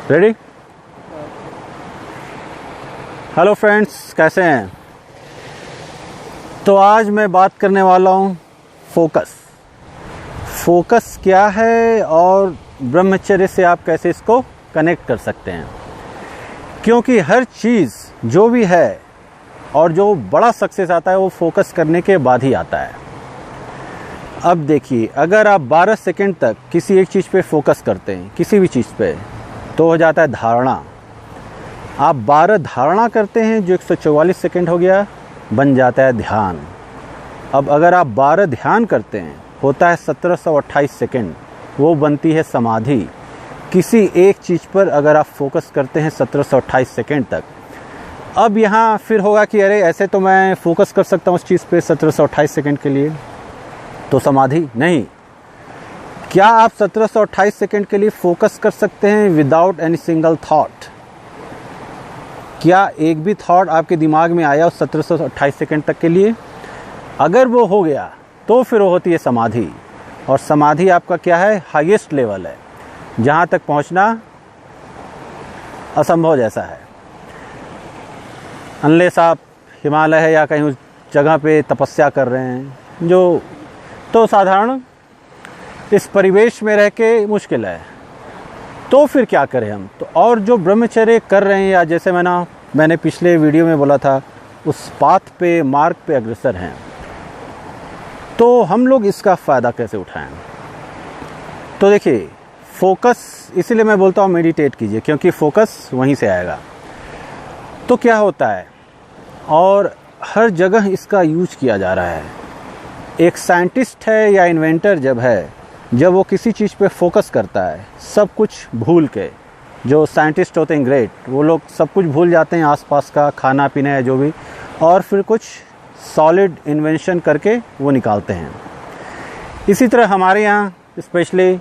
Ready? Hello friends, कैसे हैं? तो आज मैं बात करने वाला हूँ फोकस क्या है और ब्रह्मचर्य से आप कैसे इसको कनेक्ट कर सकते हैं। क्योंकि हर चीज़ जो भी है और जो बड़ा सक्सेस आता है वो फोकस करने के बाद ही आता है। अब देखिए, अगर आप 12 सेकंड तक किसी एक चीज़ पे फोकस करते हैं, किसी भी चीज़ पे, तो हो जाता है धारणा। आप 12 धारणा करते हैं जो 144 सेकंड हो गया, बन जाता है ध्यान। अब अगर आप 12 ध्यान करते हैं, होता है 1728 सेकंड, वो बनती है समाधि। किसी एक चीज़ पर अगर आप फोकस करते हैं 1728 सेकंड तक, अब यहाँ फिर होगा कि अरे ऐसे तो मैं फोकस कर सकता हूँ उस चीज़ पे 1728 सेकंड के लिए, तो समाधि नहीं। क्या आप 1728 सेकंड के लिए फोकस कर सकते हैं विदाउट एनी सिंगल थॉट? क्या एक भी थॉट आपके दिमाग में आया उस 1728 सेकंड तक के लिए? अगर वो हो गया तो फिर वो होती है समाधि। और समाधि आपका क्या है? हाईएस्ट लेवल है, जहाँ तक पहुँचना असंभव जैसा है। अनलेस आप हिमालय है या कहीं उस जगह पे तपस्या कर रहे हैं, जो तो साधारण इस परिवेश में रह के मुश्किल है, तो फिर क्या करें हम? तो और जो ब्रह्मचर्य कर रहे हैं, या जैसे मैंने पिछले वीडियो में बोला था, उस पाथ पे, मार्ग पे अग्रसर हैं, तो हम लोग इसका फ़ायदा कैसे उठाएं? तो देखिए, फोकस, इसीलिए मैं बोलता हूँ मेडिटेट कीजिए, क्योंकि फोकस वहीं से आएगा। तो क्या होता है, और हर जगह इसका यूज किया जा रहा है। एक साइंटिस्ट है या इन्वेंटर जब वो किसी चीज़ पे फोकस करता है, सब कुछ भूल के, जो साइंटिस्ट होते हैं ग्रेट, वो लोग सब कुछ भूल जाते हैं, आसपास का खाना पीना है जो भी, और फिर कुछ सॉलिड इन्वेंशन करके वो निकालते हैं। इसी तरह हमारे यहाँ स्पेशली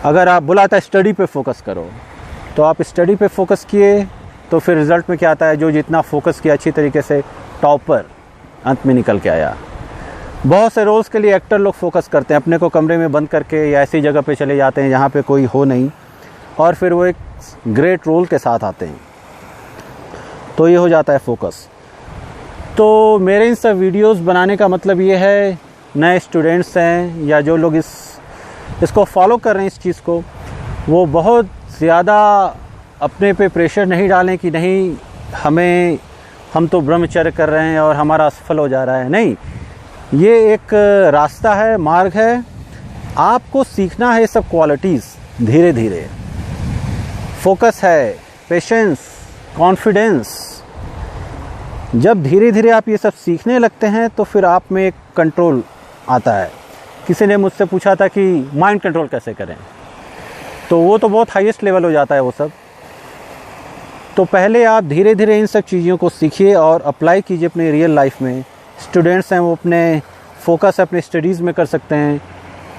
अगर आप बुलाता है स्टडी पे फोकस करो, तो आप स्टडी पे फोकस किए तो फिर रिज़ल्ट में क्या आता है? जो जितना फोकस किया अच्छी तरीके से, टॉपर अंत में निकल के आया। बहुत से रोल्स के लिए एक्टर लोग फोकस करते हैं, अपने को कमरे में बंद करके या ऐसी जगह पे चले जाते हैं जहाँ पे कोई हो नहीं, और फिर वो एक ग्रेट रोल के साथ आते हैं। तो ये हो जाता है फोकस। तो मेरे इन सब वीडियोस बनाने का मतलब ये है, नए स्टूडेंट्स हैं या जो लोग इसको फॉलो कर रहे हैं, इस चीज़ को, वो बहुत ज़्यादा अपने पे प्रेशर नहीं डालें कि नहीं हम तो ब्रह्मचर्य कर रहे हैं और हमारा असफल हो जा रहा है। नहीं, ये एक रास्ता है, मार्ग है। आपको सीखना है ये सब क्वालिटीज़ धीरे धीरे। फोकस है, पेशेंस, कॉन्फिडेंस। जब धीरे धीरे आप ये सब सीखने लगते हैं तो फिर आप में एक कंट्रोल आता है। किसी ने मुझसे पूछा था कि माइंड कंट्रोल कैसे करें, तो वो तो बहुत हाईएस्ट लेवल हो जाता है वो सब। तो पहले आप धीरे धीरे इन सब चीज़ों को सीखिए और अप्लाई कीजिए अपने रियल लाइफ में। स्टूडेंट्स हैं वो अपने फोकस अपने स्टडीज़ में कर सकते हैं,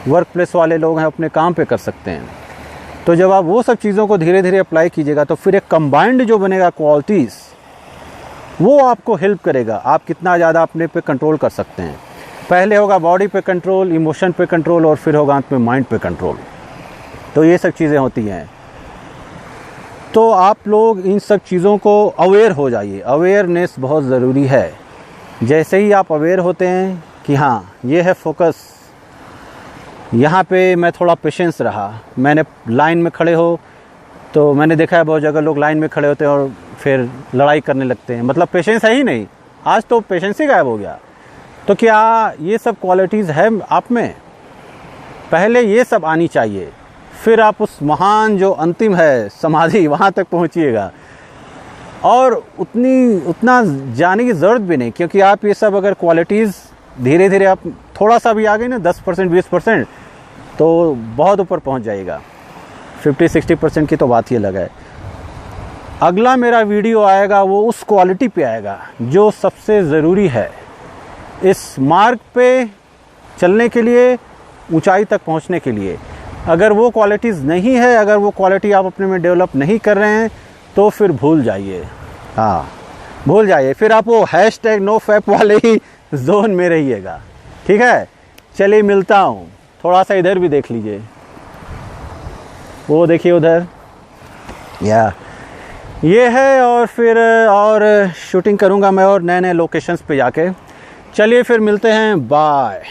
वर्क प्लेस वाले लोग हैं अपने काम पे कर सकते हैं। तो जब आप वो सब चीज़ों को धीरे धीरे अप्लाई कीजिएगा तो फिर एक कंबाइंड जो बनेगा क्वालिटीज़, वो आपको हेल्प करेगा। आप कितना ज़्यादा अपने पे कंट्रोल कर सकते हैं। पहले होगा बॉडी पे कंट्रोल, इमोशन पे कंट्रोल, और फिर होगा अंत में माइंड पे कंट्रोल। तो ये सब चीज़ें होती हैं। तो आप लोग इन सब चीज़ों को अवेयर हो जाइए। अवेयरनेस बहुत ज़रूरी है। जैसे ही आप अवेयर होते हैं कि हाँ ये है फोकस, यहाँ पे मैं थोड़ा पेशेंस रहा, मैंने लाइन में खड़े हो, तो मैंने देखा है बहुत जगह लोग लाइन में खड़े होते हैं और फिर लड़ाई करने लगते हैं, मतलब पेशेंस है ही नहीं। आज तो पेशेंस ही गायब हो गया। तो क्या ये सब क्वालिटीज़ है आप में? पहले ये सब आनी चाहिए, फिर आप उस महान जो अंतिम है समाधि, वहाँ तक पहुँचिएगा। और उतना जाने की ज़रूरत भी नहीं, क्योंकि आप ये सब अगर क्वालिटीज़ धीरे धीरे आप थोड़ा सा भी आ गए ना, 10% 20%, तो बहुत ऊपर पहुंच जाएगा। 50-60% की तो बात ही अलग है। अगला मेरा वीडियो आएगा वो उस क्वालिटी पे आएगा जो सबसे ज़रूरी है इस मार्ग पे चलने के लिए, ऊंचाई तक पहुंचने के लिए। अगर वो क्वालिटीज़ नहीं है, अगर वो क्वालिटी आप अपने में डेवलप नहीं कर रहे हैं, तो फिर भूल जाइए। हाँ, भूल जाइए। फिर आप वो #NoFap वाले ही जोन में रहिएगा। ठीक है, चलिए मिलता हूँ। थोड़ा सा इधर भी देख लीजिए, वो देखिए उधर या ये है, और फिर और शूटिंग करूँगा मैं और नए नए लोकेशंस पे जाके। चलिए फिर मिलते हैं, बाय।